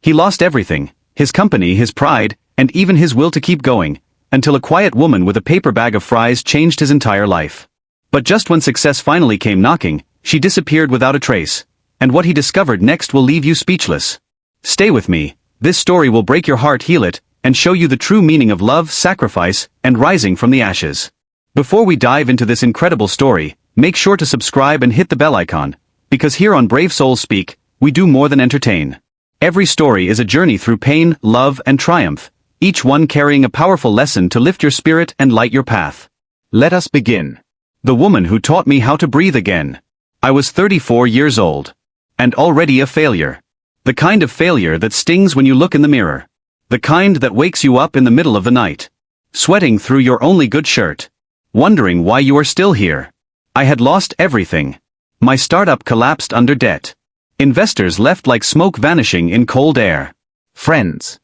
He lost everything, his company, his pride, and even his will to keep going, until a quiet woman with a paper bag of fries changed his entire life. But just when success finally came knocking, she disappeared without a trace, and what he discovered next will leave you speechless. Stay with me, this story will break your heart, heal it, and show you the true meaning of love, sacrifice, and rising from the ashes. Before we dive into this incredible story, make sure to subscribe and hit the bell icon, because here on Brave Souls Speak, we do more than entertain. Every story is a journey through pain, love, and triumph, each one carrying a powerful lesson to lift your spirit and light your path. Let us begin. The woman who taught me how to breathe again. I was 34 years old. And already a failure. The kind of failure that stings when you look in the mirror. The kind that wakes you up in the middle of the night. Sweating through your only good shirt. Wondering why you are still here. I had lost everything. My startup collapsed under debt. Investors left like smoke vanishing in cold air. Friends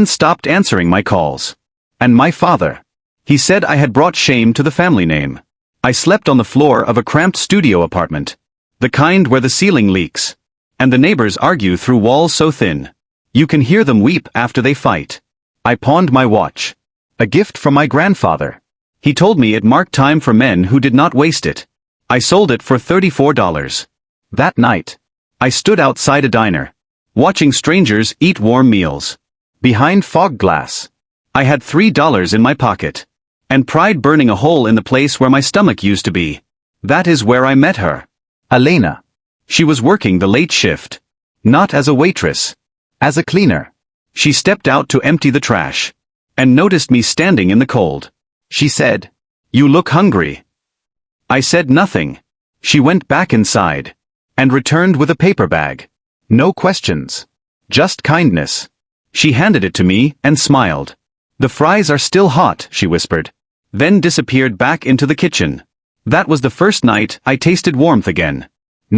stopped answering my calls. And my father. He said I had brought shame to the family name. I slept on the floor of a cramped studio apartment. The kind where the ceiling leaks. And the neighbors argue through walls so thin. You can hear them weep after they fight. I pawned my watch. A gift from my grandfather. He told me it marked time for men who did not waste it. I sold it for $34. That night, I stood outside a diner, watching strangers eat warm meals. Behind fog glass. I had $3 in my pocket. And pride burning a hole in the place where my stomach used to be. That is where I met her. Elena. She was working the late shift. Not as a waitress. As a cleaner. She stepped out to empty the trash. And noticed me standing in the cold. She said, "You look hungry." I said nothing. She went back inside. And returned with a paper bag. No questions. Just kindness. She handed it to me and smiled. "The fries are still hot," she whispered. Then disappeared back into the kitchen. That was the first night I tasted warmth again.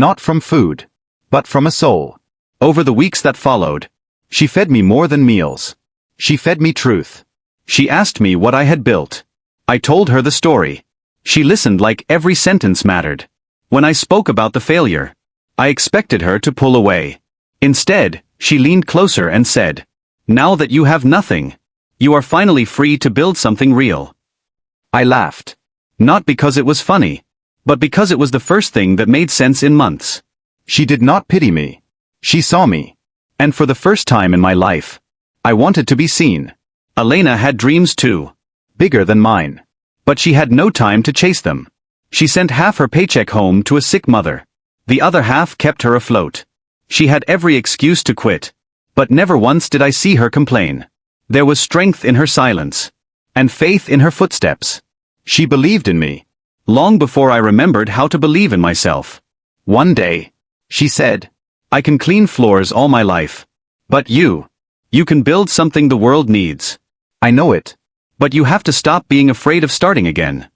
Not from food. But from a soul. Over the weeks that followed, she fed me more than meals. She fed me truth. She asked me what I had built. I told her the story. She listened like every sentence mattered. When I spoke about the failure, I expected her to pull away. Instead, she leaned closer and said, "Now that you have nothing, you are finally free to build something real." I laughed. Not because it was funny, but because it was the first thing that made sense in months. She did not pity me. She saw me. And for the first time in my life, I wanted to be seen. Elena had dreams too. Bigger than mine. But she had no time to chase them. She sent half her paycheck home to a sick mother. The other half kept her afloat. She had every excuse to quit. But never once did I see her complain. There was strength in her silence. And faith in her footsteps. She believed in me. Long before I remembered how to believe in myself. One day, she said, "I can clean floors all my life. But you can build something the world needs. I know it. But you have to stop being afraid of starting again."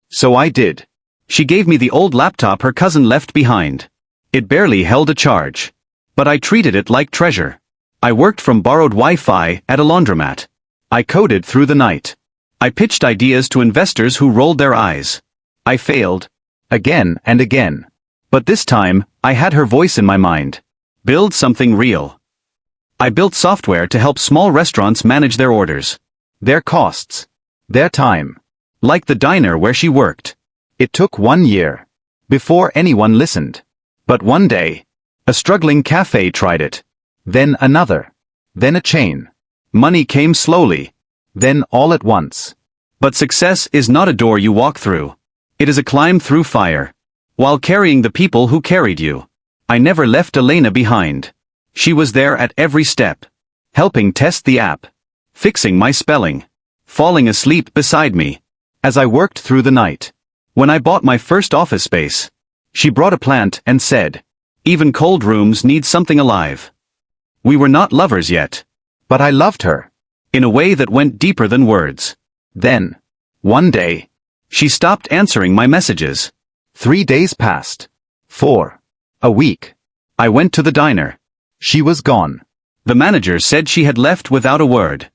So I did. She gave me the old laptop her cousin left behind. It barely held a charge. But I treated it like treasure. I worked from borrowed Wi-Fi at a laundromat. I coded through the night. I pitched ideas to investors who rolled their eyes. I failed. Again and again. But this time, I had her voice in my mind. Build something real. I built software to help small restaurants manage their orders. Their costs. Their time. Like the diner where she worked. It took 1 year. Before anyone listened. But one day, a struggling cafe tried it. Then another. Then a chain. Money came slowly. Then all at once. But success is not a door you walk through. It is a climb through fire. While carrying the people who carried you. I never left Elena behind. She was there at every step. Helping test the app. Fixing my spelling. Falling asleep beside me. As I worked through the night. When I bought my first office space. She brought a plant and said, "Even cold rooms need something alive." We were not lovers yet. But I loved her. In a way that went deeper than words. Then, one day, she stopped answering my messages. 3 days passed. 4. A week. I went to the diner. She was gone. The manager said she had left without a word.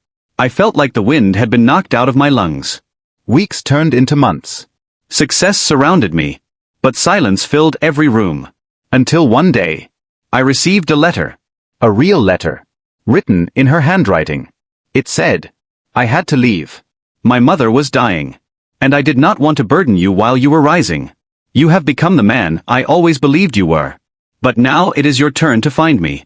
I felt like the wind had been knocked out of my lungs. Weeks turned into months. Success surrounded me. But silence filled every room. Until one day, I received a letter. A real letter. written in her handwriting. It said, "I had to leave. My mother was dying. And I did not want to burden you while you were rising. You have become the man I always believed you were. But now it is your turn to find me."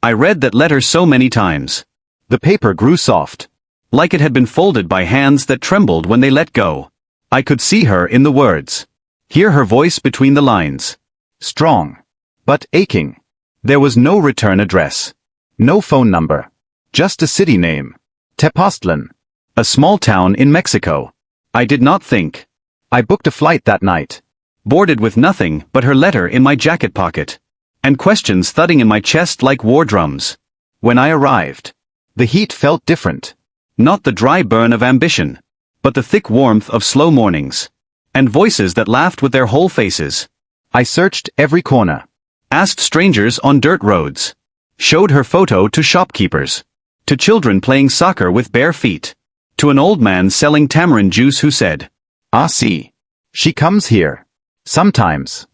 I read that letter so many times. The paper grew soft, like it had been folded by hands that trembled when they let go. I could see her in the words, hear her voice between the lines. Strong, but aching. There was no return address, no phone number, just a city name, Tepoztlán, a small town in Mexico. I did not think. I booked a flight that night, boarded with nothing but her letter in my jacket pocket, and questions thudding in my chest like war drums. When I arrived, the heat felt different. Not the dry burn of ambition, but the thick warmth of slow mornings, and voices that laughed with their whole faces. I searched every corner, asked strangers on dirt roads, showed her photo to shopkeepers, to children playing soccer with bare feet, to an old man selling tamarind juice who said, "Ah, see, she comes here. Sometimes."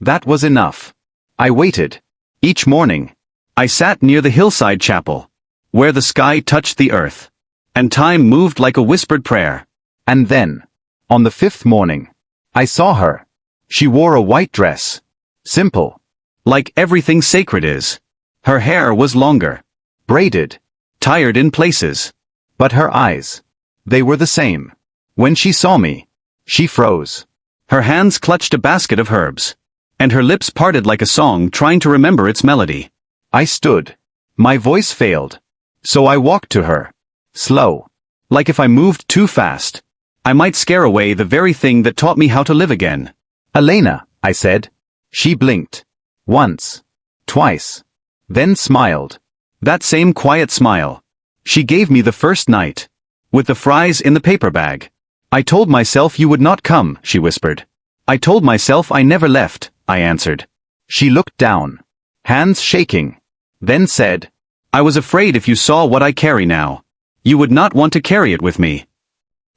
That was enough. I waited. Each morning, I sat near the hillside chapel, where the sky touched the earth, and time moved like a whispered prayer. And then, on the fifth morning, I saw her. She wore a white dress. Simple. Like everything sacred is. Her hair was longer, braided, tired in places. But her eyes, they were the same. When she saw me, she froze. Her hands clutched a basket of herbs, and her lips parted like a song trying to remember its melody. I stood. My voice failed. So I walked to her. Slow. Like if I moved too fast, I might scare away the very thing that taught me how to live again. "Elena," I said. She blinked. Once. Twice. Then smiled. That same quiet smile. She gave me the first night, with the fries in the paper bag. "I told myself you would not come," she whispered. "I told myself I never left," I answered. She looked down, hands shaking, then said, "I was afraid if you saw what I carry now, you would not want to carry it with me."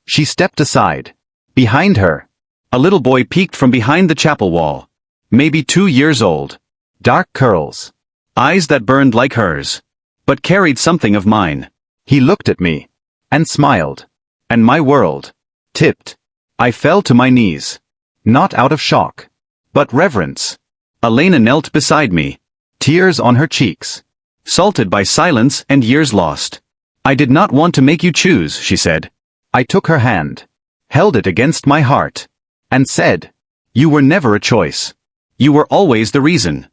She stepped aside. Behind her, a little boy peeked from behind the chapel wall, maybe 2 years old. Dark curls, eyes that burned like hers, but carried something of mine. He looked at me, and smiled, and my world tipped. I fell to my knees, not out of shock, but reverence. Elena knelt beside me, tears on her cheeks, salted by silence and years lost. "I did not want to make you choose," she said. I took her hand, held it against my heart, and said, "You were never a choice. You were always the reason."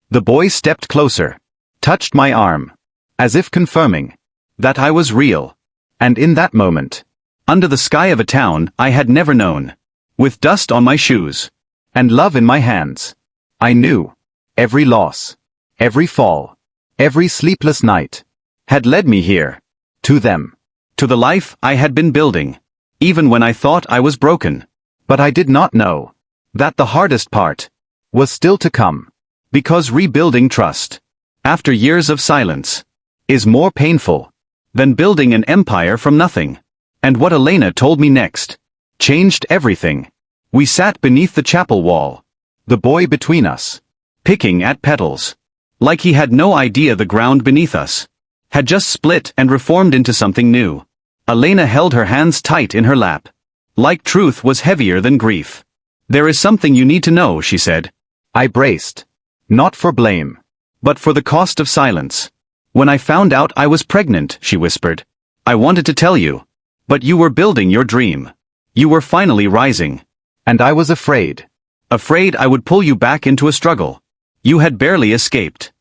The boy stepped closer, touched my arm, as if confirming that I was real. And in that moment, under the sky of a town I had never known, with dust on my shoes, and love in my hands, I knew every loss, every fall, every sleepless night, had led me here, to them, to the life I had been building, even when I thought I was broken. But I did not know that the hardest part was still to come, because rebuilding trust, after years of silence, is more painful than building an empire from nothing. And what Elena told me next changed everything. We sat beneath the chapel wall, the boy between us, picking at petals, like he had no idea the ground beneath us had just split and reformed into something new. Elena held her hands tight in her lap, like truth was heavier than grief. "There is something you need to know," she said. I braced, not for blame, but for the cost of silence. "When I found out I was pregnant," she whispered, "I wanted to tell you. But you were building your dream. You were finally rising. And I was afraid. Afraid I would pull you back into a struggle you had barely escaped."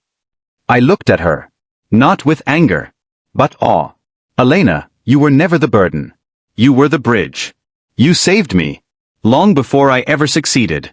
I looked at her, not with anger, but awe. "Elena, you were never the burden. You were the bridge. You saved me, long before I ever succeeded."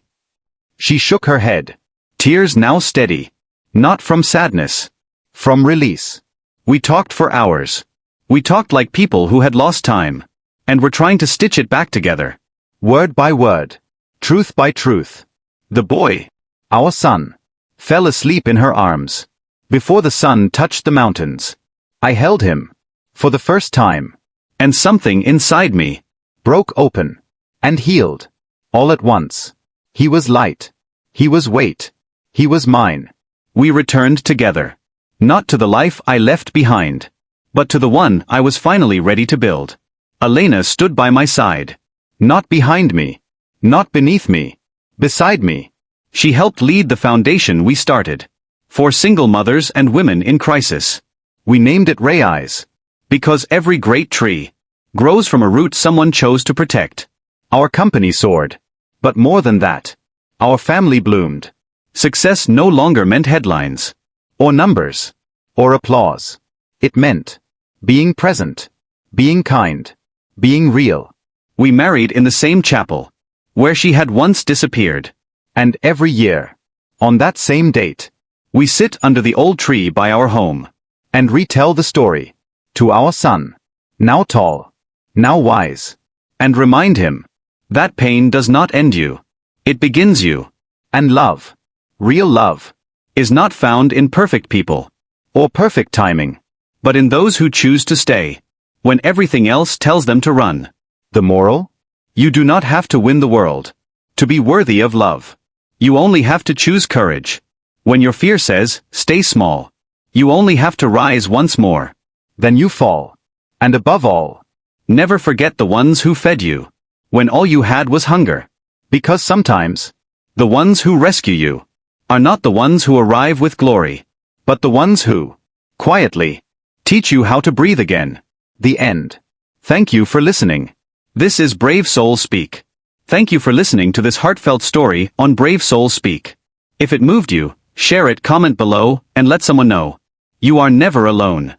She shook her head, tears now steady, not from sadness, from release. We talked for hours. We talked like people who had lost time, and were trying to stitch it back together, word by word, truth by truth. The boy, our son, fell asleep in her arms, before the sun touched the mountains. I held him, for the first time, and something inside me broke open, and healed, all at once. He was light. He was weight. He was mine. We returned together. Not to the life I left behind, but to the one I was finally ready to build. Elena stood by my side. Not behind me. Not beneath me. Beside me. She helped lead the foundation we started. For single mothers and women in crisis. We named it Raiz. Because every great tree grows from a root someone chose to protect. Our company soared. But more than that. Our family bloomed. Success no longer meant headlines. Or numbers. Or applause. It meant being present. Being kind. Being real. We married in the same chapel. Where she had once disappeared. And every year, on that same date, we sit under the old tree by our home. And retell the story. To our son. Now tall. Now wise. And remind him. That pain does not end you. It begins you. And love. Real love. Is not found in perfect people. Or perfect timing. But in those who choose to stay. When everything else tells them to run. The moral? You do not have to win the world. To be worthy of love. You only have to choose courage. When your fear says, stay small. You only have to rise once more. Then you fall. And above all, never forget the ones who fed you. When all you had was hunger. Because sometimes, the ones who rescue you, are not the ones who arrive with glory, but the ones who, quietly, teach you how to breathe again. The end. Thank you for listening. This is Brave Souls Speak. Thank you for listening to this heartfelt story on Brave Souls Speak. If it moved you, share it, comment below, and let someone know. You are never alone.